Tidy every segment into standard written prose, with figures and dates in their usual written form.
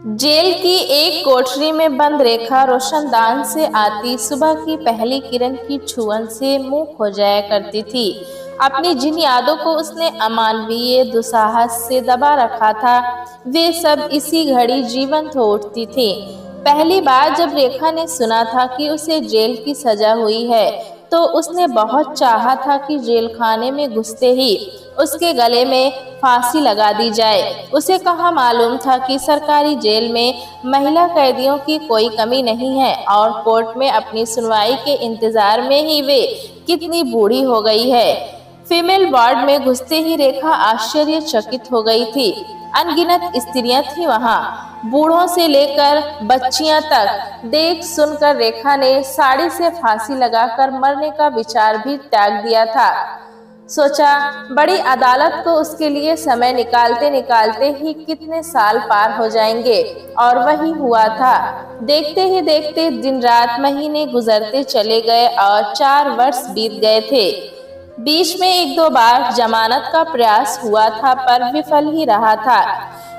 Jail की एक कोठरी में बंद रेखा रोशनदान से आती सुबह की पहली किरण की छुअन से मुंह खो जाया करती थी। अपनी जिन यादों को उसने अमानवीय दुस्साहस से दबा रखा था, वे सब इसी घड़ी जीवंत हो उठती थी। पहली बार जब रेखा ने सुना था कि उसे जेल की सजा हुई है, तो उसने बहुत चाहा था कि जेल खाने में घुसते ही उसके गले में फांसी लगा दी जाए। उसे कहाँ मालूम था कि सरकारी जेल में महिला कैदियों की कोई कमी नहीं है और कोर्ट में अपनी सुनवाई के इंतजार में ही वे कितनी बूढ़ी हो गई है। फीमेल वार्ड में घुसते ही रेखा आश्चर्यचकित हो गई थी। अनगिनत स्त्रियां थी वहां, बूढ़ों से लेकर बच्चियां तक। देख सुनकर रेखा ने साड़ी से फांसी लगाकर मरने का विचार भी त्याग दिया था। सोचा, बड़ी अदालत को उसके लिए समय निकालते निकालते ही कितने साल पार हो जाएंगे, और वही हुआ था। देखते ही देखते दिन रात महीने गुजरते चले गए और 4 वर्ष बीत गए थे। बीच में एक दो बार जमानत का प्रयास हुआ था, पर विफल ही रहा था।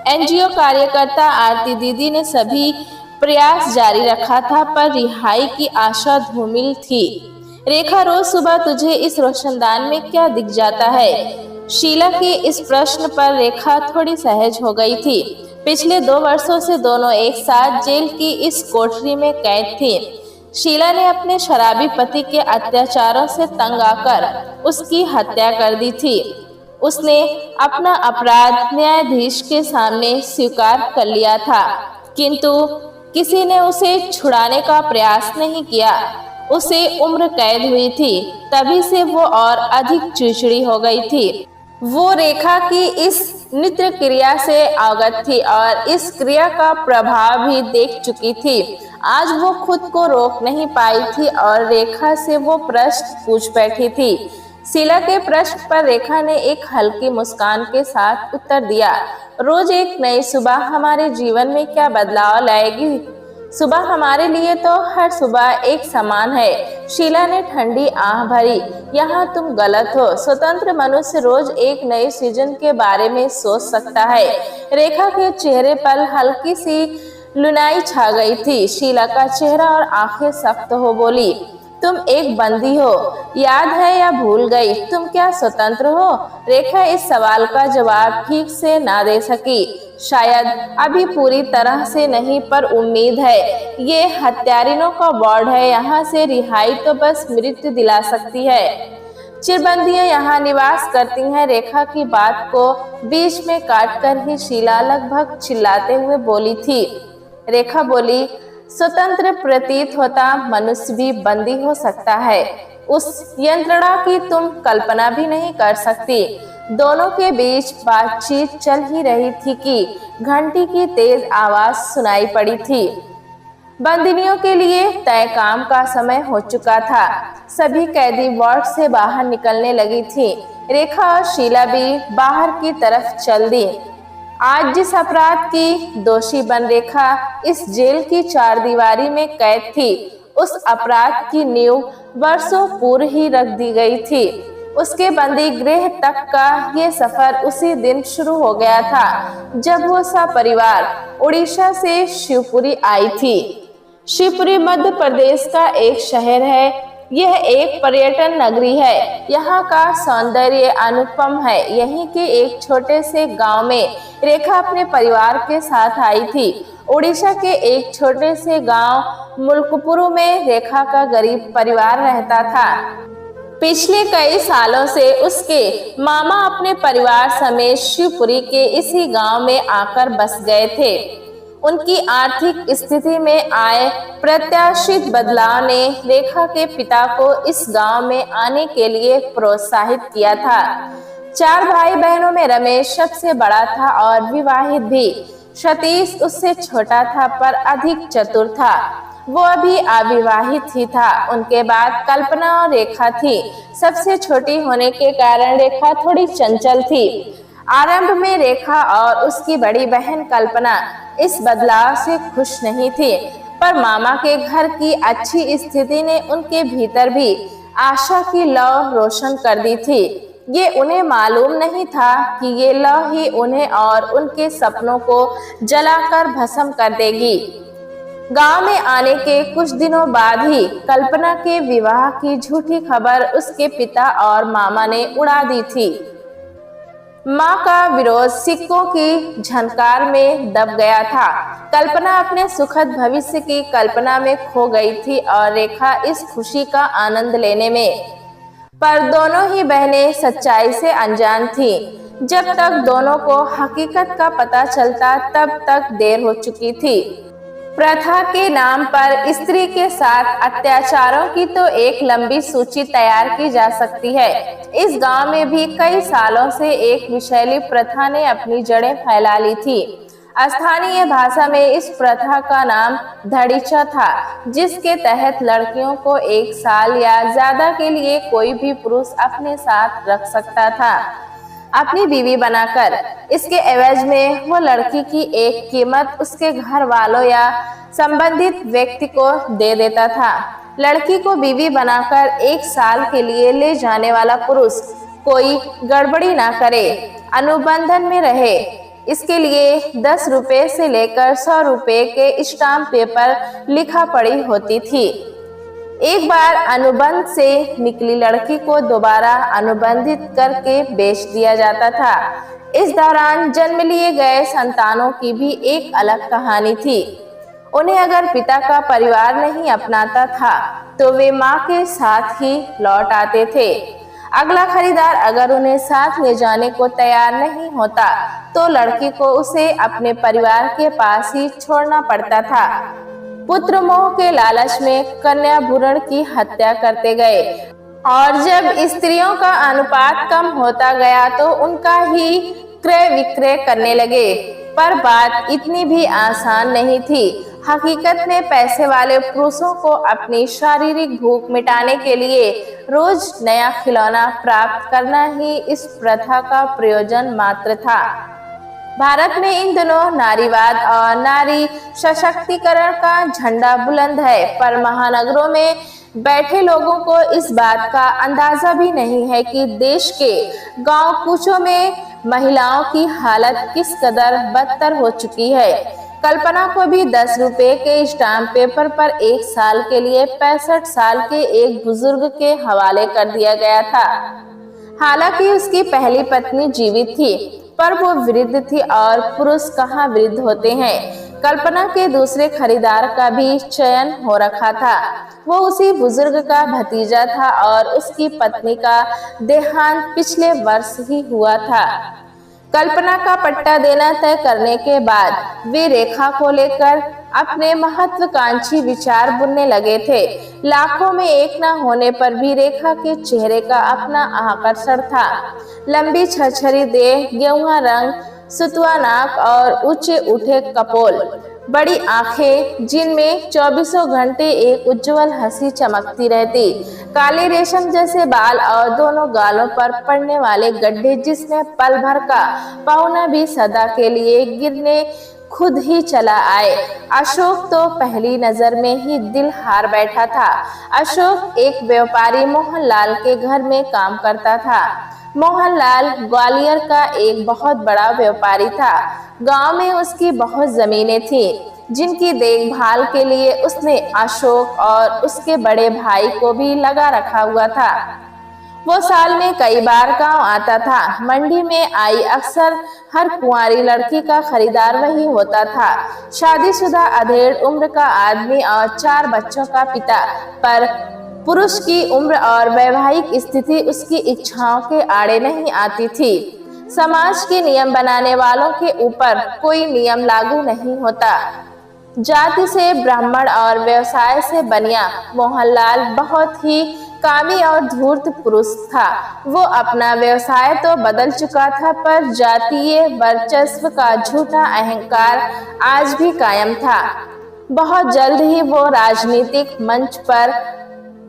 एनजीओ कार्यकर्ता आरती दीदी ने सभी प्रयास जारी रखा था, पर रिहाई की आशा धूमिल थी। रेखा, रोज सुबह तुझे इस रोशनदान में क्या दिख जाता है? शीला के इस प्रश्न पर रेखा थोड़ी सहज हो गई थी। पिछले 2 वर्षों से दोनों एक साथ जेल की इस कोठरी में कैद थी। शीला ने अपने शराबी पति के अत्याचारों से तंग आकर उसकी हत्या कर दी थी। उसने अपना अपराध न्यायाधीश के सामने स्वीकार कर लिया था, किंतु किसी ने उसे छुड़ाने का प्रयास नहीं किया। उसे उम्र कैद हुई थी, तभी से वो और अधिक चिड़चिड़ी हो गई थी। वो रेखा की इस नित्य क्रिया से अवगत थी और इस क्रिया का प्रभाव भी देख चुकी थी। आज वो खुद को रोक नहीं पाई थी और रेखा से वो प्रश्न पूछ बैठी थी। शीला के प्रश्न पर रेखा ने एक हल्की मुस्कान के साथ उत्तर दिया, रोज एक नई सुबह हमारे जीवन में क्या बदलाव लाएगी? सुबह हमारे लिए तो हर सुबह एक समान है। शीला ने ठंडी आह भरी, यहाँ तुम गलत हो। स्वतंत्र मनुष्य रोज एक नए सृजन के बारे में सोच सकता है। रेखा के चेहरे पर हल्की सी लुनाई छा गई थी। शीला का चेहरा और आंखें सख्त हो बोली, तुम एक बंदी हो, याद है या भूल गई? तुम क्या स्वतंत्र हो? रेखा इस सवाल का जवाब ठीक से ना दे सकी। शायद अभी पूरी तरह से नहीं, पर उम्मीद है। ये हत्यारिनों का वार्ड है, यहाँ से रिहाई तो बस मृत्यु दिला सकती है। चिरबंदियां यहाँ निवास करती हैं। रेखा की बात को बीच में काटकर ही शीला लगभग चिल्लाते हुए बोली थी। रेखा बोली, स्वतंत्र प्रतीत होता मनुष्य भी बंदी हो सकता है। उस यंत्रणा की तुम कल्पना भी नहीं कर सकती। दोनों के बीच बातचीत चल ही रही थी कि घंटी की तेज आवाज सुनाई पड़ी थी। बंदिनियों के लिए तय काम का समय हो चुका था। सभी कैदी वार्ड से बाहर निकलने लगी थी। रेखा और शीला भी बाहर की तरफ चल दी। आज जिस अपराध की दोषी बन रेखा इस जेल की 4 दीवारी में कैद थी, उस अपराध की नींव वर्षों पूर्व ही रख दी गई थी। उसके बंदी गृह तक का ये सफर उसी दिन शुरू हो गया था जब वो सपरिवार उड़ीसा से शिवपुरी आई थी। शिवपुरी मध्य प्रदेश का एक शहर है। यह एक पर्यटन नगरी है। यहाँ का सौंदर्य अनुपम है। यहीं के एक छोटे से गांव में रेखा अपने परिवार के साथ आई थी। उड़ीसा के एक छोटे से गांव मुल्कपुर में रेखा का गरीब परिवार रहता था। पिछले कई सालों से उसके मामा अपने परिवार समेत शिवपुरी के इसी गांव में आकर बस गए थे। उनकी आर्थिक स्थिति में आए प्रत्याशित बदलाव ने रेखा के पिता को इस गांव में आने के लिए प्रोत्साहित किया था। 4 भाई बहनों में रमेश सबसे बड़ा था और विवाहित भी। सतीश उससे छोटा था, पर अधिक चतुर था। वो अभी अविवाहित ही था। उनके बाद कल्पना और रेखा थी। सबसे छोटी होने के कारण रेखा थोड़ी चंचल थी। आरंभ में रेखा और उसकी बड़ी बहन कल्पना इस बदलाव से खुश नहीं थी, पर मामा के घर की अच्छी स्थिति ने उनके भीतर भी आशा की लौ रोशन कर दी थी। ये उन्हें मालूम नहीं था कि ये लौ ही उन्हें और उनके सपनों को जलाकर भस्म कर देगी। गांव में आने के कुछ दिनों बाद ही कल्पना के विवाह की झूठी खबर उसके पिता और मामा ने उड़ा दी थी। मां का विरोध सिक्कों की झनकार में दब गया था। कल्पना अपने सुखद भविष्य की कल्पना में खो गई थी और रेखा इस खुशी का आनंद लेने में। पर दोनों ही बहनें सच्चाई से अनजान थीं। जब तक दोनों को हकीकत का पता चलता तब तक देर हो चुकी थी। प्रथा के नाम पर स्त्री के साथ अत्याचारों की तो एक लंबी सूची तैयार की जा सकती है। इस गांव में भी कई सालों से एक विषैली प्रथा ने अपनी जड़ें फैला ली थी। स्थानीय भाषा में इस प्रथा का नाम धड़ीचा था, जिसके तहत लड़कियों को 1 साल या ज्यादा के लिए कोई भी पुरुष अपने साथ रख सकता था, अपनी बीवी बनाकर। इसके एवज में वो लड़की की एक कीमत उसके घर वालों या संबंधित व्यक्ति को दे देता था। लड़की को बीवी बनाकर 1 साल के लिए ले जाने वाला पुरुष कोई गड़बड़ी ना करे, अनुबंधन में रहे, इसके लिए 10 रुपए से लेकर 100 रुपए के स्टाम्प पेपर लिखा पड़ी होती थी। एक बार अनुबंध से निकली लड़की को दोबारा अनुबंधित करके बेच दिया जाता था। इस दौरान जन्म लिए गए संतानों की भी एक अलग कहानी थी। उन्हें अगर पिता का परिवार नहीं अपनाता था तो वे मां के साथ ही लौट आते थे। अगला खरीदार अगर उन्हें साथ ले जाने को तैयार नहीं होता तो लड़की को उसे अपने परिवार के पास ही छोड़ना पड़ता था। पुत्र मोह के लालच में कन्या भ्रूण की हत्या करते गए और जब स्त्रियों का अनुपात कम होता गया तो उनका ही क्रय विक्रय करने लगे। पर बात इतनी भी आसान नहीं थी। हकीकत में पैसे वाले पुरुषों को अपनी शारीरिक भूख मिटाने के लिए रोज नया खिलौना प्राप्त करना ही इस प्रथा का प्रयोजन मात्र था। भारत में इन दिनों नारीवाद और नारी सशक्तिकरण का झंडा बुलंद है, पर महानगरों में बैठे लोगों को इस बात का अंदाजा भी नहीं है कि देश के गांव कूचों में महिलाओं की हालत किस कदर बदतर हो चुकी है। कल्पना को भी 10 रुपए के स्टाम्प पेपर पर 1 साल के लिए 65 साल के एक बुजुर्ग के हवाले कर दिया गया था। हालांकि उसकी पहली पत्नी जीवित थी, पर वो वृद्ध थी और पुरुष कहाँ वृद्ध होते हैं। कल्पना के दूसरे खरीदार का भी चयन हो रखा था। वो उसी बुजुर्ग का भतीजा था और उसकी पत्नी का देहांत पिछले वर्ष ही हुआ था। कल्पना का पट्टा देना तय करने के बाद वे रेखा को लेकर अपने महत्वाकांक्षी विचार बुनने लगे थे। लाखों में एक न होने पर भी रेखा के चेहरे का अपना आकर्षण था। लंबी छरछरी देह, गेहुआ रंग, सुतवा नाक और ऊंचे उठे कपोल, बड़ी आंखें जिनमें 24 घंटे एक उज्जवल हंसी चमकती रहती, काले रेशम जैसे बाल और दोनों गालों पर पड़ने वाले गड्ढे जिसमें पल भर का पौना भी सदा के लिए गिरने खुद ही चला आए। अशोक तो पहली नजर में ही दिल हार बैठा था। अशोक एक व्यापारी मोहनलाल के घर में काम करता था। मोहनलाल ग्वालियर का एक बहुत बड़ा व्यापारी था। गांव में उसकी बहुत जमीनें थीं, जिनकी देखभाल के लिए उसने अशोक और उसके बड़े भाई को भी लगा रखा हुआ था। वो साल में कई बार गांव आता था। मंडी में आई अक्सर हर कुंवारी लड़की का खरीदार वही होता था। शादीशुदा अधेड़ उम्र का आदमी और 4 बच्चों का पिता, पर पुरुष की उम्र और वैवाहिक स्थिति उसकी इच्छाओं के आड़े नहीं आती थी। समाज के नियम बनाने वालों के ऊपर कोई नियम लागू नहीं होता। जाति से ब्राह्मण और व्यवसाय से बनिया मोहनलाल बहुत ही कामी और धूर्त पुरुष था। वो अपना व्यवसाय तो बदल चुका था, पर जातीय वर्चस्व का झूठा अहंकार आज भी कायम था। बहुत जल्द ही वो राजनीतिक मंच पर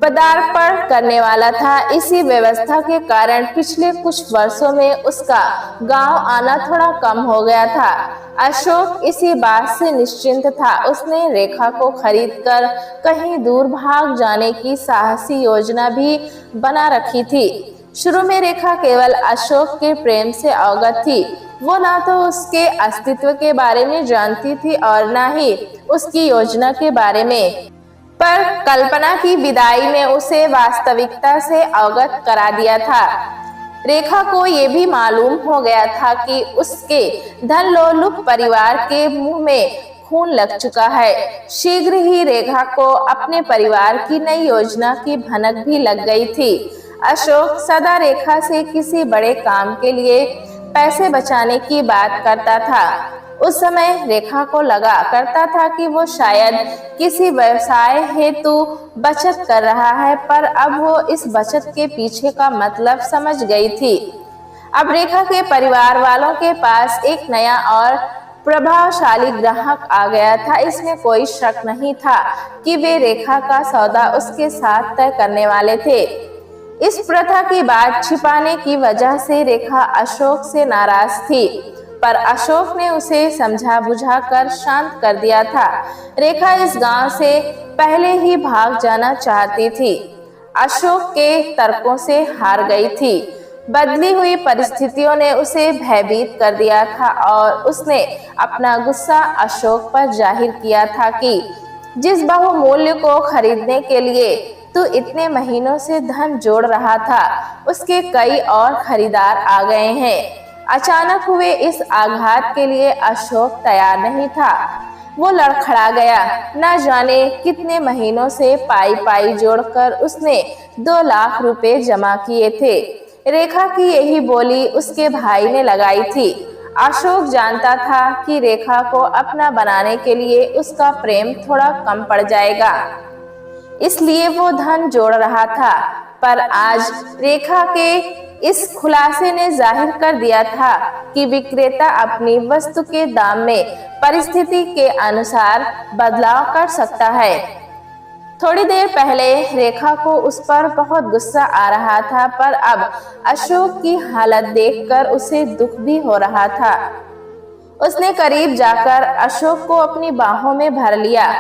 पदार्पण करने वाला था। इसी व्यवस्था के कारण पिछले कुछ वर्षों में उसका गांव आना थोड़ा कम हो गया था। अशोक इसी बात से निश्चिंत था। उसने रेखा को खरीदकर कहीं दूर भाग जाने की साहसी योजना भी बना रखी थी। शुरू में रेखा केवल अशोक के प्रेम से अवगत थी। वो ना तो उसके अस्तित्व के बारे में जानती थी और ना ही उसकी योजना के बारे में, पर कल्पना की विदाई ने उसे वास्तविकता से अवगत करा दिया था। रेखा को ये भी मालूम हो गया था कि उसके धन लोलुप परिवार के मुंह में खून लग चुका है। शीघ्र ही रेखा को अपने परिवार की नई योजना की भनक भी लग गई थी। अशोक सदा रेखा से किसी बड़े काम के लिए पैसे बचाने की बात करता था। उस समय रेखा को लगा करता था कि वो शायद किसी व्यवसाय हेतु बचत कर रहा है, पर अब वो इस बचत के पीछे का मतलब समझ गई थी। अब रेखा के परिवार वालों के पास एक नया और प्रभावशाली ग्राहक आ गया था। इसमें कोई शक नहीं था कि वे रेखा का सौदा उसके साथ तय करने वाले थे। इस प्रथा की बात छिपाने की वजह से रेखा अशोक से नाराज थी, पर अशोक ने उसे समझा बुझा कर शांत कर दिया था। रेखा इस गांव से पहले ही भाग जाना चाहती थी। अशोक के तर्कों से हार गई थी। बदली हुई परिस्थितियों ने उसे भयभीत कर दिया था और उसने अपना गुस्सा अशोक पर जाहिर किया था कि जिस बहुमूल्य को खरीदने के लिए तू इतने महीनों से धन जोड़ रहा था, उसके कई और खरीदार आ गए हैं। अचानक हुए इस आघात के लिए अशोक तैयार नहीं था। वो लड़खड़ा गया। न जाने कितने महीनों से पाई पाई जोड़कर उसने 2 लाख रुपए जमा किए थे। रेखा की यही बोली उसके भाई ने लगाई थी। अशोक जानता था कि रेखा को अपना बनाने के लिए उसका प्रेम थोड़ा कम पड़ जाएगा, इसलिए वो धन जोड़ रहा था। पर आज रेखा के इस खुलासे ने जाहिर कर दिया था कि विक्रेता अपनी वस्तु के दाम में परिस्थिति के अनुसार बदलाव कर सकता है। थोड़ी देर पहले रेखा को उस पर बहुत गुस्सा आ रहा था, पर अब अशोक की हालत देखकर उसे दुख भी हो रहा था। उसने करीब जाकर अशोक को अपनी बाहों में भर लिया।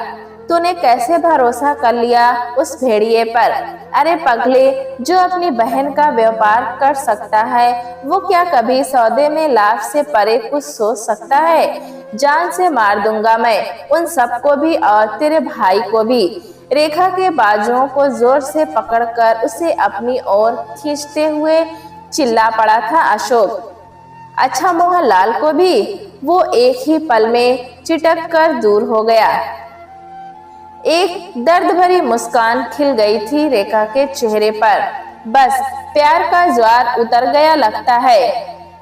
तूने कैसे भरोसा कर लिया उस भेड़िए पर? अरे पगले, जो अपनी बहन का व्यापार कर सकता है, वो क्या कभी सौदे में लाभ से परे कुछ सोच सकता है? जान से मार दूंगा मैं उन सबको भी और तेरे भाई को भी। रेखा के बाजुओं को जोर से पकड़कर उसे अपनी ओर खींचते हुए चिल्ला पड़ा था अशोक। अच्छा, मोहनलाल को भी? वो एक ही पल में चिटक कर दूर हो गया। एक दर्द भरी मुस्कान खिल गई थी रेखा के चेहरे पर। बस प्यार का ज्वार उतर गया लगता है।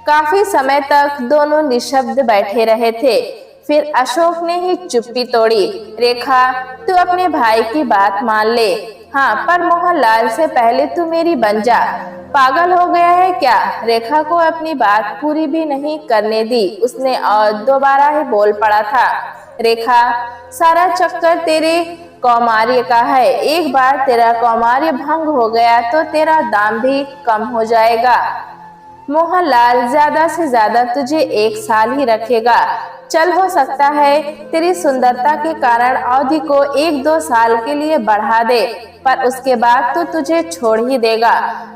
काफी समय तक दोनों निशब्द बैठे रहे थे। फिर अशोक ने ही चुप्पी तोड़ी। रेखा, तू अपने भाई की बात मान ले। हाँ, पर मोहनलाल से पहले तू मेरी बन जा। पागल हो गया है क्या? रेखा को अपनी बात पूरी भी नहीं करने दी उसने और दोबारा ही बोल पड़ा था। रेखा, सारा चक्कर तेरे कौमार्य का है। एक बार तेरा कौमार्य भंग हो गया तो तेरा दाम भी कम हो जाएगा। मोहनलाल ज्यादा से ज्यादा तुझे 1 साल ही रखेगा। चल, हो सकता है तेरी सुंदरता के कारण अवधि को 1-2 साल के लिए बढ़ा दे, पर उसके बाद तो तुझे छोड़ ही देगा।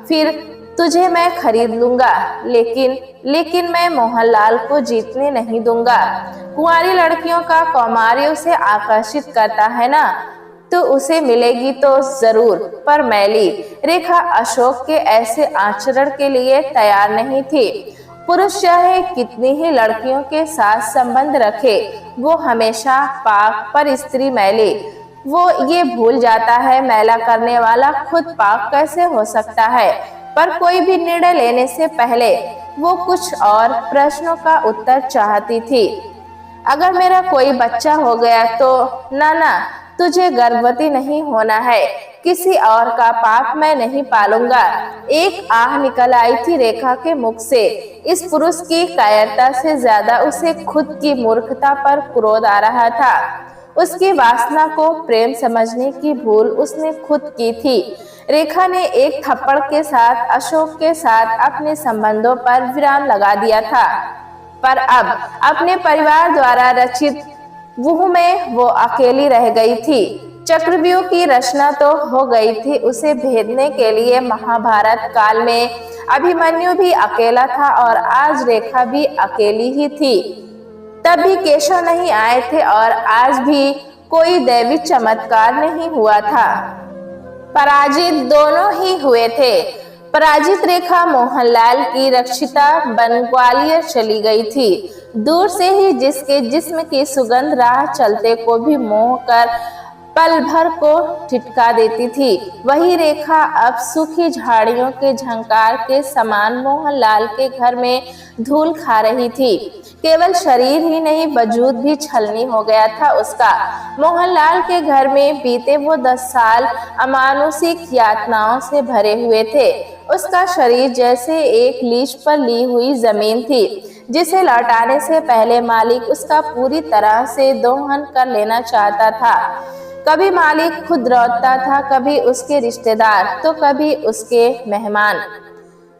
फिर तुझे मैं खरीद लूंगा, लेकिन मैं मोहनलाल को जीतने नहीं दूंगा। कुंवारी लड़कियों का कौमार्य उसे आकर्षित करता है ना, तो उसे मिलेगी तो जरूर, पर मैली। रेखा अशोक के ऐसे आचरण के लिए तैयार नहीं थी। पुरुष चाहे कितनी ही लड़कियों के साथ संबंध रखे, वो हमेशा पाक पर स्त्री मैली। वो ये भूल जाता है मैला करने वाला खुद पाक कैसे हो सकता है। पर कोई भी निर्णय लेने से पहले वो कुछ और प्रश्नों का उत्तर चाहती थी। अगर मेरा कोई बच्चा हो गया तो? ना, तुझे गर्भवती नहीं होना है। किसी और का पाप मैं नहीं पालूंगा। एक आह निकल आई थी रेखा के मुख से। इस पुरुष की कायरता से ज्यादा उसे खुद की मूर्खता पर क्रोध आ रहा था। उसकी वासना को प्रेम समझने की भूल उसने खुद की थी। रेखा ने एक थप्पड़ के साथ अशोक के साथ अपने संबंधों पर विराम लगा दिया था, पर अब अपने परिवार द्वारा रचित वुह में वो अकेली रह गई थी। चक्रव्यूह की रचना तो हो गई थी, उसे भेदने के लिए महाभारत काल में अभिमन्यु भी अकेला था और आज रेखा भी अकेली ही थी। तब भी केशव नहीं आए थे और आज भी कोई दैवी चमत्कार नहीं हुआ था। पराजित दोनों ही हुए थे। पराजित रेखा मोहनलाल की रक्षिता बन ग्वालियर चली गई थी। दूर से ही जिसके जिस्म की सुगंध राह चलते को भी मोह कर पल भर को ठिठका देती थी, वही रेखा अब सूखी झाड़ियों के झंकार के समान मोहनलाल के घर में धूल खा रही थी। केवल शरीर ही नहीं, वजूद भी छलनी हो गया था उसका। मोहनलाल के घर में बीते वो 10 साल अमानुषिक यातनाओं से भरे हुए थे। उसका शरीर जैसे एक लीज पर ली हुई जमीन थी, जिसे लौटाने से पहले मालिक उसका पूरी तरह से दोहन कर लेना चाहता था। कभी मालिक खुद लौटता था, कभी उसके रिश्तेदार, तो कभी उसके मेहमान।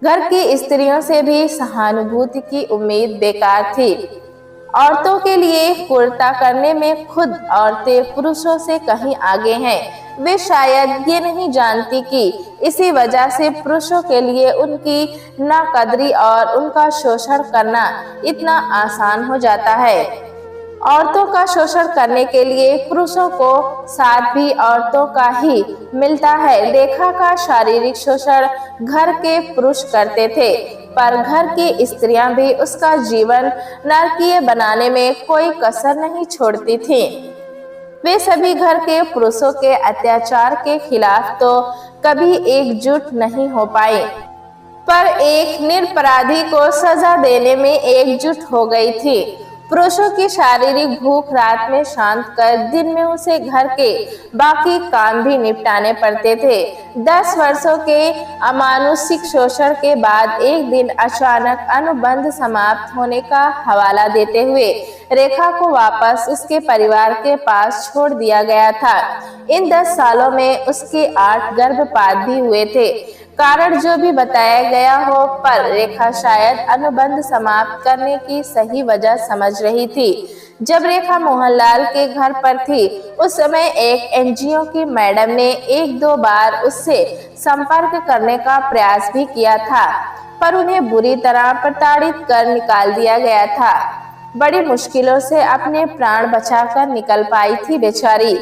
घर की स्त्रियों से भी सहानुभूति की उम्मीद बेकार थी। औरतों के लिए कुर्ता करने में खुद औरतें पुरुषों से कहीं आगे हैं। वे शायद ये नहीं जानती कि इसी वजह से पुरुषों के लिए उनकी नाकदरी और उनका शोषण करना इतना आसान हो जाता है। औरतों का शोषण करने के लिए पुरुषों को साथ भी औरतों का ही मिलता है। रेखा का शारीरिक शोषण घर के पुरुष करते थे, पर घर की स्त्रियां भी उसका जीवन नरकीय बनाने में कोई कसर नहीं छोड़ती थीं। वे सभी घर के पुरुषों के अत्याचार के खिलाफ तो कभी एकजुट नहीं हो पाए, पर एक निरपराधी को सजा देने में एकजुट हो गई थी। पुरुषों की शारीरिक भूख रात में शांत कर दिन में उसे घर के बाकी काम भी निपटाने पड़ते थे। 10 वर्षों के अमानुषिक शोषण के बाद एक दिन अचानक अनुबंध समाप्त होने का हवाला देते हुए रेखा को वापस उसके परिवार के पास छोड़ दिया गया था। इन 10 सालों में उसके 8 गर्भपात भी हुए थे। कारण जो भी बताया गया हो, पर रेखा शायद अनुबंध समाप्त करने की सही वजह समझ रही थी। जब रेखा मोहनलाल के घर पर थी, उस समय एक एनजीओ की मैडम ने 1-2 बार उससे संपर्क करने का प्रयास भी किया था, पर उन्हें बुरी तरह प्रताड़ित कर निकाल दिया गया था। बड़ी मुश्किलों से अपने प्राण बचाकर निकल पाई थी बेचारी,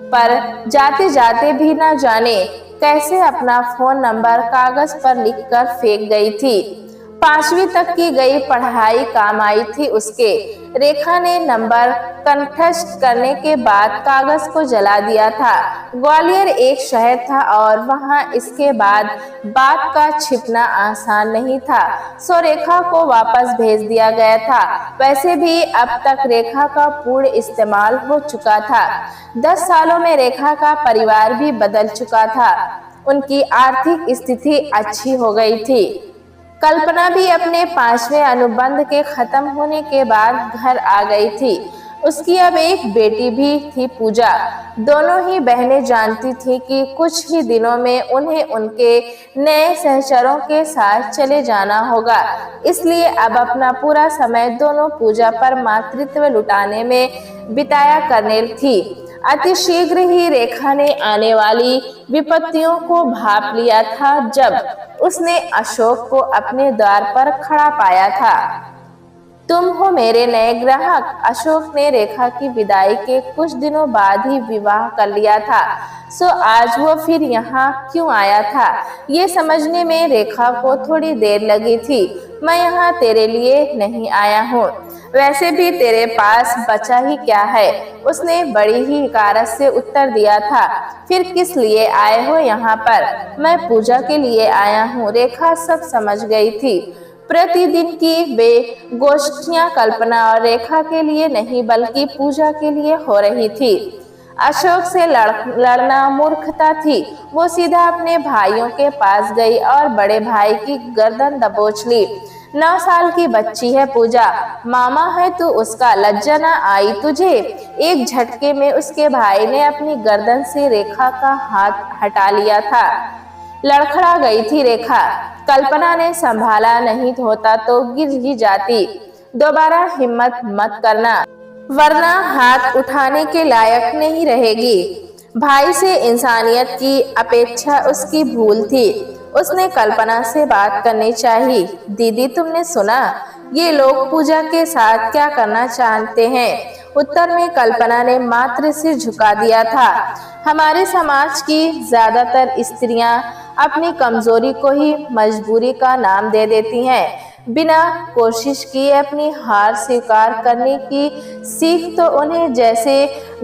पर जाते जाते भी न जाने कैसे अपना फोन नंबर कागज पर लिखकर फेंक गई थी। 5वीं तक की गई पढ़ाई काम आई थी उसके। रेखा ने नंबर कंठस्थ करने के बाद कागज को जला दिया था। ग्वालियर एक शहर था और वहां इसके बाद बात का छिपना आसान नहीं था, सो रेखा को वापस भेज दिया गया था। वैसे भी अब तक रेखा का पूर्ण इस्तेमाल हो चुका था। 10 सालों में रेखा का परिवार भी बदल चुका था। उनकी आर्थिक स्थिति अच्छी हो गई थी। कल्पना भी अपने 5वें अनुबंध के खत्म होने के बाद घर आ गई थी। उसकी अब एक बेटी भी थी, पूजा। दोनों ही बहनें जानती थी कि कुछ ही दिनों में उन्हें उनके नए सहचरों के साथ चले जाना होगा, इसलिए अब अपना पूरा समय दोनों पूजा पर मातृत्व लुटाने में बिताया करने थी। अतिशीघ्र ही रेखा ने आने वाली विपत्तियों को भांप लिया था जब उसने अशोक को अपने द्वार पर खड़ा पाया था। तुम हो मेरे नए ग्राहक। अशोक ने रेखा की विदाई के कुछ दिनों बाद ही विवाह कर लिया था, सो आज वो फिर यहाँ क्यों आया था, ये समझने में रेखा को थोड़ी देर लगी थी। मैं यहाँ तेरे लिए नहीं आया हूँ, वैसे भी तेरे पास बचा ही क्या है, उसने बड़ी ही हकारत से उत्तर दिया था। फिर किस लिए आए हो यहाँ पर? मैं पूजा के लिए आया हूँ। रेखा सब समझ गई थी। प्रतिदिन की वे गोष्ठियां कल्पना और रेखा के लिए नहीं बल्कि पूजा के लिए हो रही थी। अशोक से लड़ना मूर्खता थी। वो सीधा अपने भाइयों के पास गई और बड़े भाई की गर्दन दबोच ली। 9 साल की बच्ची है पूजा, मामा है तू उसका, लज्जा न आई तुझे? एक झटके में उसके भाई ने अपनी गर्दन से रेखा का हाथ हटा लिया था। लड़खड़ा गई थी रेखा। कल्पना ने संभाला नहीं होता तो गिर ही जाती। दोबारा हिम्मत मत करना, वरना हाथ उठाने के लायक नहीं रहेगी। भाई से इंसानियत की अपेक्षा उसकी भूल थी। उसने कल्पना से बात करनी चाहिए। दीदी, तुमने सुना ये लोग पूजा के साथ क्या करना चाहते हैं? उत्तर में कल्पना ने मात्र सिर झुका दिया था। हमारे समाज की ज्यादातर स्त्रियां अपनी कमजोरी को ही मजबूरी का नाम दे देती हैं। बिना कोशिश किए अपनी हार स्वीकार करने की सीख तो उन्हें जैसे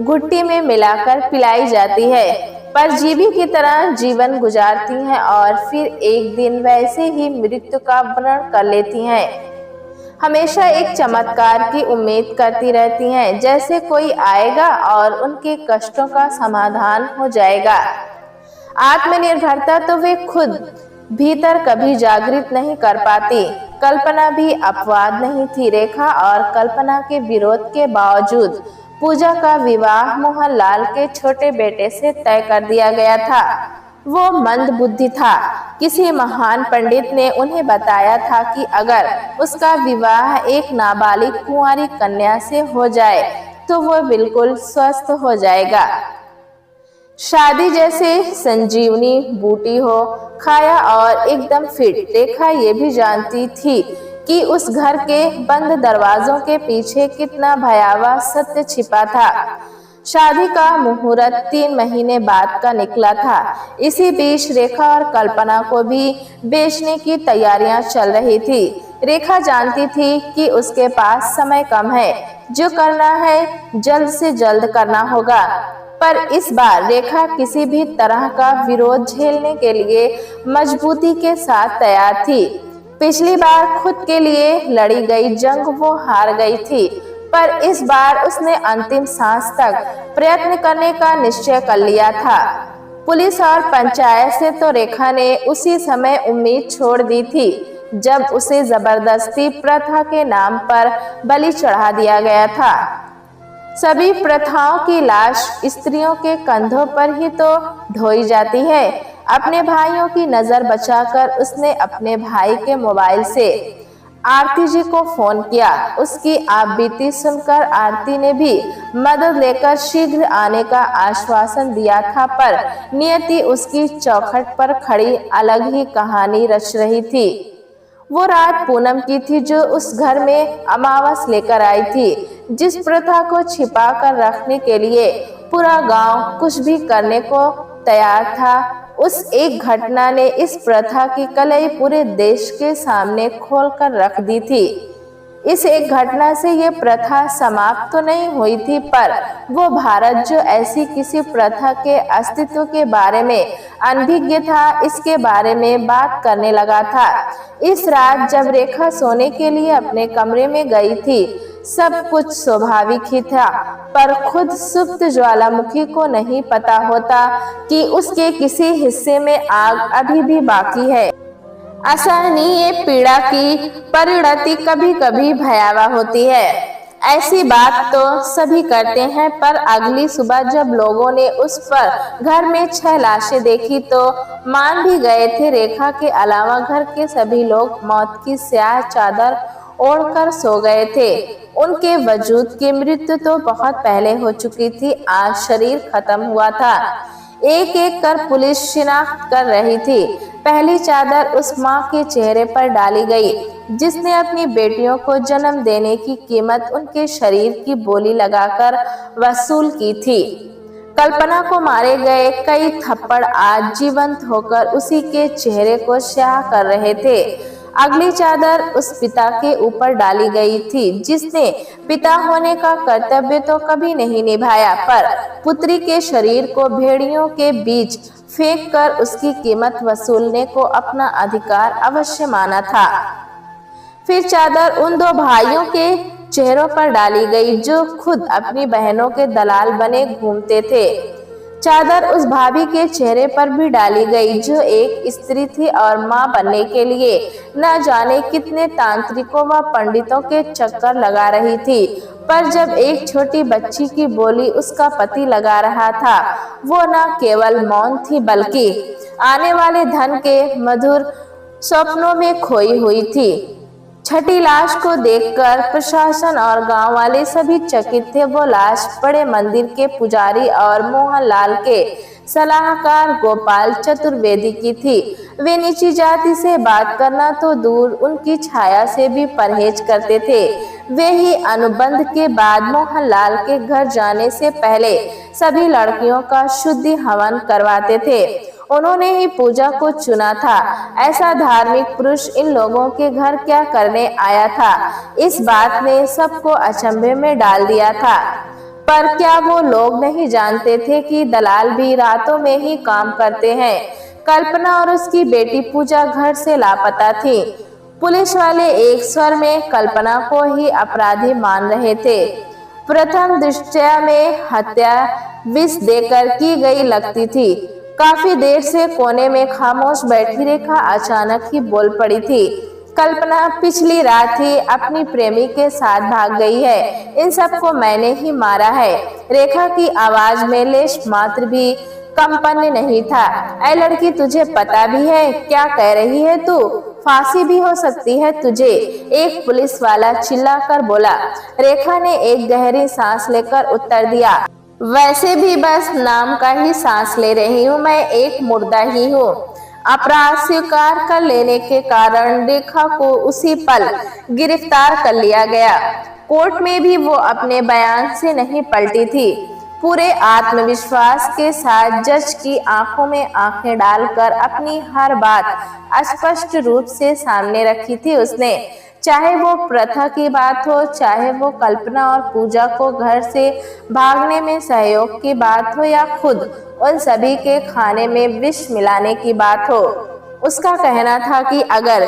घुट्टी में मिलाकर पिलाई जाती है, परजीवी की तरह जीवन गुजारती हैं और फिर एक दिन वैसे ही मृत्यु का वर्ण कर लेती हैं। हमेशा एक चमत्कार की उम्मीद करती रहती हैं, जैसे कोई आएगा और उनके कष्टों का समाधान हो जाएगा। आत्मनिर्भरता तो वे खुद भीतर कभी जागृत नहीं कर पाती। कल्पना भी अपवाद नहीं थी। रेखा और कल्पना के विरोध के बावजूद पूजा का विवाह मोहन लाल के छोटे बेटे से तय कर दिया गया था। वो मंद बुद्धि था। किसी महान पंडित ने उन्हें बताया था कि अगर उसका विवाह एक नाबालिग कुंवारी कन्या से हो जाए तो वो बिल्कुल स्वस्थ हो जाएगा। शादी जैसे संजीवनी बूटी हो, खाया और एकदम फिट। रेखा ये भी जानती थी कि उस घर के बंद दरवाजों के पीछे कितना भयावह सत्य छिपा था। शादी का मुहूर्त 3 महीने बाद का निकला था। इसी बीच रेखा और कल्पना को भी बेचने की तैयारियां चल रही थी। रेखा जानती थी कि उसके पास समय कम है, जो करना है जल्द से जल्द करना होगा। पर इस बार रेखा किसी भी तरह का विरोध झेलने के लिए मजबूती के साथ तैयार थी। पिछली बार खुद के लिए लड़ी गई जंग वो हार गई थी, पर इस बार उसने अंतिम सांस तक प्रयत्न करने का निश्चय कर लिया था। पुलिस और पंचायत से तो रेखा ने उसी समय उम्मीद छोड़ दी थी जब उसे जबरदस्ती प्रथा के नाम पर बलि चढ़ा दिया गया था। सभी प्रथाओं की लाश स्त्रियों के कंधों पर ही तो ढोई जाती है। अपने भाइयों की नजर बचाकर उसने अपने भाई के मोबाइल से आरती जी को फोन किया। उसकी आपबीती सुनकर आरती ने भी मदद लेकर शीघ्र आने का आश्वासन दिया था, पर नियति उसकी चौखट पर खड़ी अलग ही कहानी रच रही थी। वो रात पूनम की थी जो उस घर में अमावस लेकर आई थी, जिस प्रथा को छिपा कर रखने के लिए पूरा गांव कुछ भी करने को तैयार था। उस एक घटना ने इस प्रथा की कलई पूरे देश के सामने खोल कर रख दी थी। इस एक घटना से ये प्रथा समाप्त तो नहीं हुई थी, पर वो भारत जो ऐसी किसी प्रथा के अस्तित्व के बारे में अनभिज्ञ था, इसके बारे में बात करने लगा था। इस रात जब रेखा सोने के लिए अपने कमरे में गई थी, सब कुछ स्वाभाविक ही था, पर खुद सुप्त ज्वालामुखी को नहीं पता होता कि उसके किसी हिस्से में आग अभी भी बाकी है। असहनीय पीड़ा की परिणति कभी कभी भयावह होती है। ऐसी बात तो सभी करते हैं, पर अगली सुबह जब लोगों ने उस पर घर में 6 लाशें देखी तो मान भी गए थे। रेखा के अलावा घर के सभी लोग मौत की स्याह चादर ओढ़कर सो गए थे। उनके वजूद की मृत्यु तो बहुत पहले हो चुकी थी। आज शरीर खत्म हुआ था। एक एक कर पुलिस शिनाख्त कर रही थी। पहली चादर उस माँ के चेहरे पर डाली गई जिसने अपनी बेटियों को जन्म देने की कीमत उनके शरीर की बोली लगाकर वसूल की थी। कल्पना को मारे गए कई थप्पड़ आज जीवंत होकर उसी के चेहरे को स्याह कर रहे थे। अगली चादर उस पिता के ऊपर डाली गई थी जिसने पिता होने का कर्तव्य तो कभी नहीं निभाया, पर पुत्री के शरीर को भेड़ियों के बीच फेंक कर उसकी कीमत वसूलने को अपना अधिकार अवश्य माना था। फिर चादर उन 2 भाइयों के चेहरों पर डाली गई जो खुद अपनी बहनों के दलाल बने घूमते थे। चादर उस भाभी के चेहरे पर भी डाली गई जो एक स्त्री थी और मां बनने के लिए न जाने कितने तांत्रिकों व पंडितों के चक्कर लगा रही थी, पर जब एक छोटी बच्ची की बोली उसका पति लगा रहा था, वो न केवल मौन थी बल्कि आने वाले धन के मधुर स्वप्नों में खोई हुई थी। छठी लाश को देखकर प्रशासन और गांव वाले सभी चकित थे। वो लाश बड़े मंदिर के पुजारी और मोहनलाल के सलाहकार गोपाल चतुर्वेदी की थी। वे नीची जाति से बात करना तो दूर, उनकी छाया से भी परहेज करते थे। वे ही अनुबंध के बाद मोहनलाल के घर जाने से पहले सभी लड़कियों का शुद्धि हवन करवाते थे। उन्होंने ही पूजा को चुना था। ऐसा धार्मिक पुरुष इन लोगों के घर क्या करने आया था? इस बात ने सबको अचंभे में डाल दिया था। पर क्या वो लोग नहीं जानते थे कि दलाल भी रातों में ही काम करते हैं? कल्पना और उसकी बेटी पूजा घर से लापता थी। पुलिस वाले एक स्वर में कल्पना को ही अपराधी मान रहे थे। प्रथम दृष्टया में हत्या विष देकर की गई लगती थी। काफी देर से कोने में खामोश बैठी रेखा अचानक ही बोल पड़ी थी। कल्पना पिछली रात ही अपनी प्रेमी के साथ भाग गई है। इन सबको मैंने ही मारा है। रेखा की आवाज में लेश मात्र भी कंपन नहीं था। ऐ लड़की, तुझे पता भी है क्या कह रही है तू? फांसी भी हो सकती है तुझे, एक पुलिस वाला चिल्लाकर बोला। रेखा ने एक गहरी सांस लेकर उत्तर दिया, वैसे भी बस नाम का ही सांस ले रही हूँ, मैं एक मुर्दा ही हूँ। अपराध स्वीकार कर लेने के कारण रेखा को उसी पल गिरफ्तार कर लिया गया। कोर्ट में भी वो अपने बयान से नहीं पलटी थी। पूरे आत्मविश्वास के साथ जज की आंखों में आंखें डालकर अपनी हर बात स्पष्ट रूप से सामने रखी थी उसने। चाहे वो प्रथा की बात हो, चाहे वो कल्पना और पूजा को घर से भागने में सहयोग की बात हो, या खुद उन सभी के खाने में विष मिलाने की बात हो। उसका कहना था कि अगर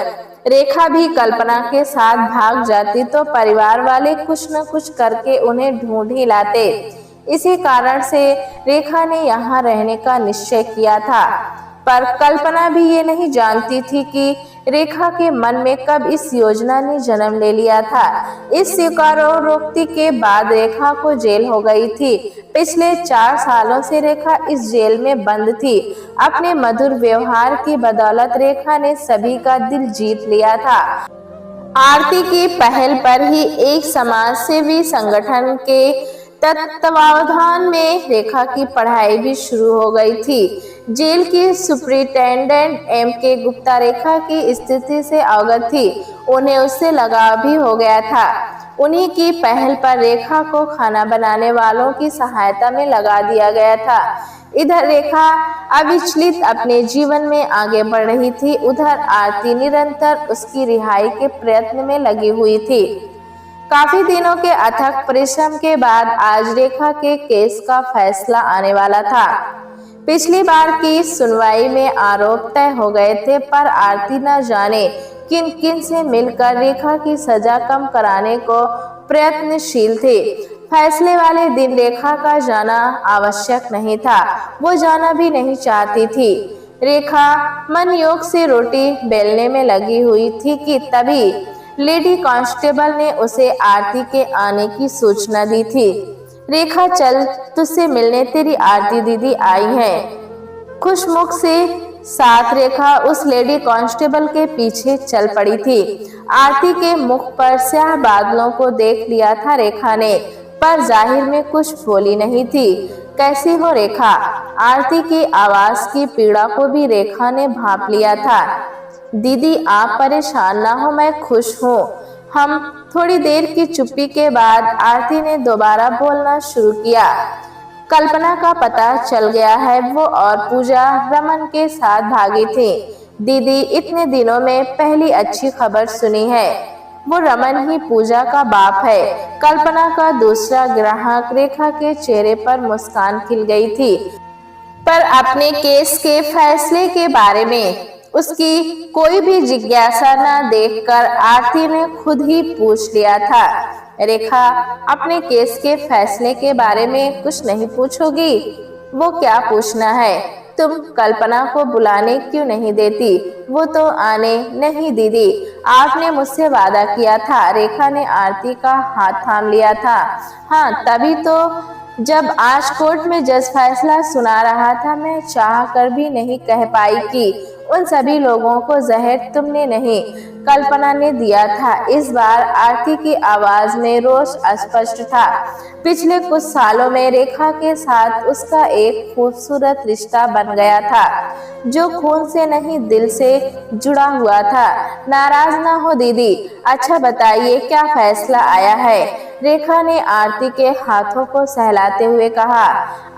रेखा भी कल्पना के साथ भाग जाती तो परिवार वाले कुछ न कुछ करके उन्हें ढूंढ ही लाते। इसी कारण से रेखा ने यहाँ रहने का निश्चय किया था। पर कल्पना भी ये नहीं जानती थी कि रेखा के मन में कब इस योजना ने जन्म ले लिया था। इस स्वीकारोक्ति के बाद रेखा को जेल हो गई थी। पिछले 4 सालों से रेखा इस जेल में बंद थी। अपने मधुर व्यवहार की बदौलत रेखा ने सभी का दिल जीत लिया था। आरती की पहल पर ही एक समाज सेवी संगठन के तत्वावधान में रेखा की पढ़ाई भी शुरू हो गई थी। जेल की सुपरिटेंडेंट M.K. गुप्ता रेखा की स्थिति से अवगत थी। उन्हें उससे लगाव भी हो गया था। उन्हीं की पहल पर रेखा को खाना बनाने वालों की सहायता में लगा दिया गया था। इधर रेखा अविचलित अपने जीवन में आगे बढ़ रही थी, उधर आरती निरंतर उसकी रिहाई के प्रयत्न में लगी हुई थी। काफी दिनों के अथक परिश्रम के बाद आज रेखा के केस का फैसला आने वाला था। पिछली बार की सुनवाई में आरोप तय हो गए थे, पर आरती न जाने किन किन से मिलकर रेखा की सजा कम कराने को प्रयत्नशील थे। फैसले वाले दिन रेखा का जाना आवश्यक नहीं था, वो जाना भी नहीं चाहती थी। रेखा मन योग से रोटी बेलने में लगी हुई थी कि तभी लेडी कांस्टेबल ने उसे आरती के आने की सूचना दी थी। रेखा, चल, तुझसे मिलने तेरी आरती दीदी आई है। खुशमुख से साथ रेखा उस लेडी कांस्टेबल के पीछे चल पड़ी थी। आरती के मुख पर स्याह बादलों को देख लिया था रेखा ने, पर जाहिर में कुछ बोली नहीं थी। कैसी हो रेखा? आरती की आवाज की पीड़ा को भी रेखा ने भांप लिया था। दीदी, आप परेशान ना हो, मैं खुश हूँ। हम थोड़ी देर की चुप्पी के बाद आरती ने दोबारा बोलना शुरू किया। कल्पना का पता चल गया है, वो और पूजा रमन के साथ भागी थी। दीदी, इतने दिनों में पहली अच्छी खबर सुनी है। वो रमन ही पूजा का बाप है। कल्पना का दूसरा ग्राहक। रेखा के चेहरे पर मुस्कान खिल गई थी, पर अपने केस के फैसले के बारे में उसकी कोई भी जिज्ञासा न देखकर आरती ने खुद ही पूछ लिया था। रेखा, अपने केस के फैसले के बारे में कुछ नहीं पूछोगी? वो क्या पूछना है? तुम कल्पना को बुलाने क्यों नहीं देती? वो तो आने नहीं दीदी, आपने मुझसे वादा किया था। रेखा ने आरती का हाथ थाम लिया था। हाँ, तभी तो जब आज कोर्ट में जज फैसला सुना रहा था, मैं चाह कर भी नहीं कह पाई कि उन सभी लोगों को जहर तुमने नहीं, कल्पना ने दिया था। इस बार आरती की आवाज में रोष स्पष्ट था। पिछले कुछ सालों में रेखा के साथ उसका एक खूबसूरत रिश्ता बन गया था, जो खून से नहीं दिल से जुड़ा हुआ था। नाराज ना हो दीदी, अच्छा बताइए क्या फैसला आया है? रेखा ने आरती के हाथों को सहलाते हुए कहा।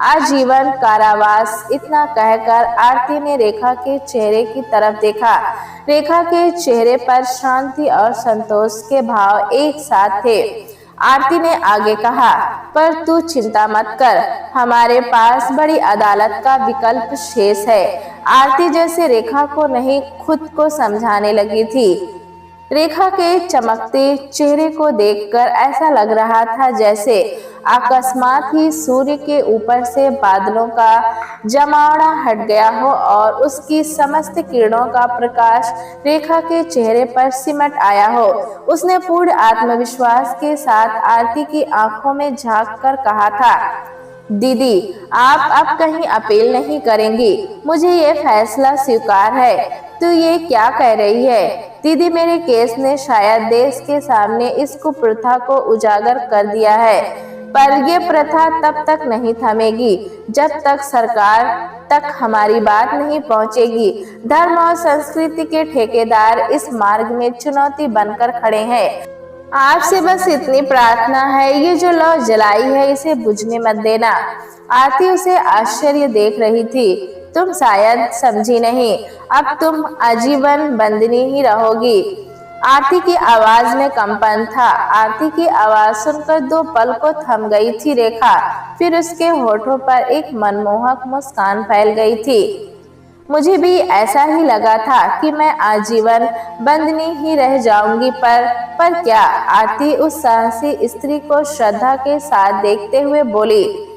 आजीवन कारावास। इतना कहकर आरती ने रेखा के चेहरे की तरफ देखा। रेखा के चेहरे पर शांति और संतोष के भाव एक साथ थे। आरती ने आगे कहा, पर तू चिंता मत कर, हमारे पास बड़ी अदालत का विकल्प शेष है। आरती जैसे रेखा को नहीं, खुद को समझाने लगी थी। रेखा के चमकते चेहरे को देखकर ऐसा लग रहा था जैसे अकस्मात ही सूर्य के ऊपर से बादलों का जमावड़ा हट गया हो और उसकी समस्त किरणों का प्रकाश रेखा के चेहरे पर सिमट आया हो। उसने पूर्ण आत्मविश्वास के साथ आरती की आंखों में झांक कर कहा था, दीदी आप अब कहीं अपील नहीं करेंगी, मुझे ये फैसला स्वीकार है। तू ये क्या कह रही है? दीदी, मेरे केस ने शायद देश के सामने इस कुप्रथा को उजागर कर दिया है, पर यह प्रथा तब तक नहीं थमेगी जब तक सरकार तक हमारी बात नहीं पहुंचेगी। धर्म और संस्कृति के ठेकेदार इस मार्ग में चुनौती बनकर खड़े हैं। आपसे बस इतनी प्रार्थना है, ये जो लौ जलाई है इसे बुझने मत देना। आरती उसे आश्चर्य देख रही थी। तुम शायद समझी नहीं, अब तुम आजीवन बंदनी ही रहोगी। आरती की आवाज में कंपन था। आरती की आवाज सुनकर 2 पल को थम गई थी रेखा, फिर उसके होठों पर एक मनमोहक मुस्कान फैल गई थी। मुझे भी ऐसा ही लगा था कि मैं आजीवन बंदनी ही रह जाऊंगी, पर क्या? आरती उस साहसी स्त्री को श्रद्धा के साथ देखते हुए बोली,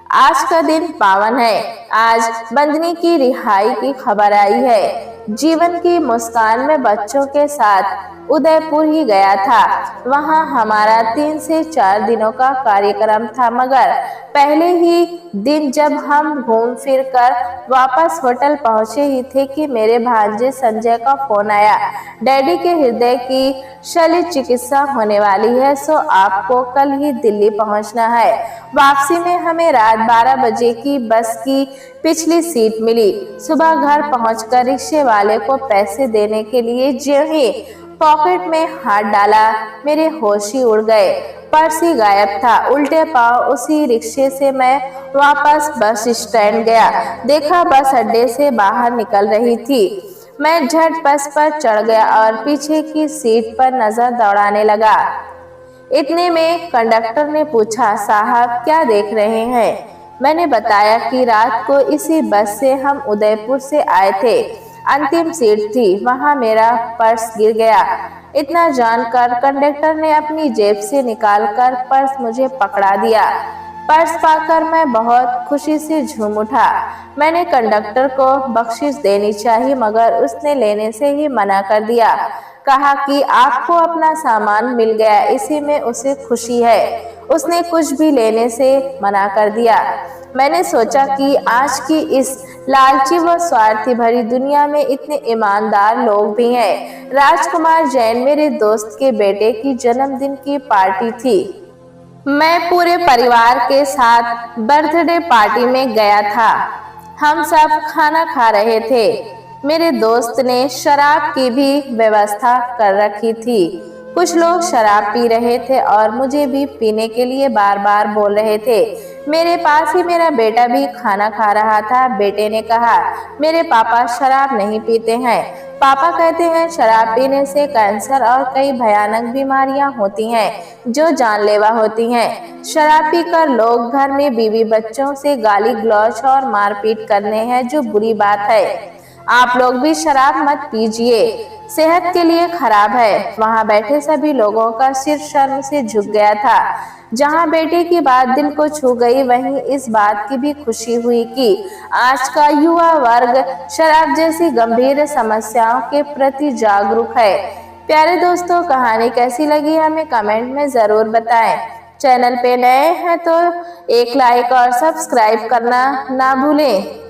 आज का दिन पावन है। आज बंदनी की रिहाई की खबर आई है। जीवन की मुस्कान में बच्चों के साथ उदयपुर ही गया था। वहां हमारा 3 से 4 दिनों का कार्यक्रम था, मगर पहले ही दिन जब हम घूम फिर कर वापस होटल पहुंचे ही थे कि मेरे भांजे संजय का फोन आया। डैडी के हृदय की शल्य चिकित्सा होने वाली है, सो आपको कल ही दिल्ली पहुंचना है। वापसी में हमें रात 12 बजे की बस की पिछली सीट मिली। सुबह घर पहुंचकर रिक्शे वाले को पैसे देने के लिए ज्यों ही पॉकेट में हाथ डाला, मेरे होश ही उड़ गए। पर्स ही गायब था। उल्टे पांव उसी रिक्शे से मैं वापस बस स्टैंड गया। देखा बस अड्डे से बाहर निकल रही थी। मैं झट बस पर चढ़ गया और पीछे की सीट पर नजर दौड़ाने लगा। इतने में कंडक्टर ने पूछा, साहब क्या देख रहे हैं? मैंने बताया कि रात को इसी बस से हम उदयपुर से आए थे। अंतिम सीट थी, वहां मेरा पर्स गिर गया। इतना जानकर कंडक्टर ने अपनी जेब से निकालकर पर्स मुझे पकड़ा दिया। पर्स पाकर मैं बहुत खुशी से झूम उठा। मैंने कंडक्टर को बख्शिश देनी चाहिए, मगर उसने लेने से ही मना कर दिया। कहा कि आपको अपना सामान मिल गया, इसी में उसे खुशी है। उसने कुछ भी लेने से मना कर दिया। मैंने सोचा कि आज की इस लालची व स्वार्थी भरी दुनिया में इतने ईमानदार लोग भी हैं। राजकुमार जैन मेरे दोस्त के बेटे की जन्मदिन की पार्टी थी। मैं पूरे परिवार के साथ बर्थडे पार्टी में गया था। हम सब खाना खा रहे थे। मेरे दोस्त ने शराब की भी व्यवस्था कर रखी थी। कुछ लोग शराब पी रहे थे और मुझे भी पीने के लिए बार बार बोल रहे थे। मेरे पास ही मेरा बेटा भी खाना खा रहा था। बेटे ने कहा, मेरे पापा शराब नहीं पीते हैं। पापा कहते हैं शराब पीने से कैंसर और कई भयानक बीमारियां होती हैं जो जानलेवा होती हैं। शराब पीकर लोग घर में बीवी बच्चों से गाली गलौज और मारपीट करने हैं, जो बुरी बात है। आप लोग भी शराब मत पीजिए, सेहत के लिए खराब है। वहां बैठे सभी लोगों का सिर शर्म से झुक गया था। जहां बेटे की बात दिल को छू गई, वहीं इस बात की भी खुशी हुई कि आज का युवा वर्ग शराब जैसी गंभीर समस्याओं के प्रति जागरूक है। प्यारे दोस्तों, कहानी कैसी लगी हमें कमेंट में जरूर बताएं। चैनल पे नए हैं तो एक लाइक और सब्सक्राइब करना ना भूलें।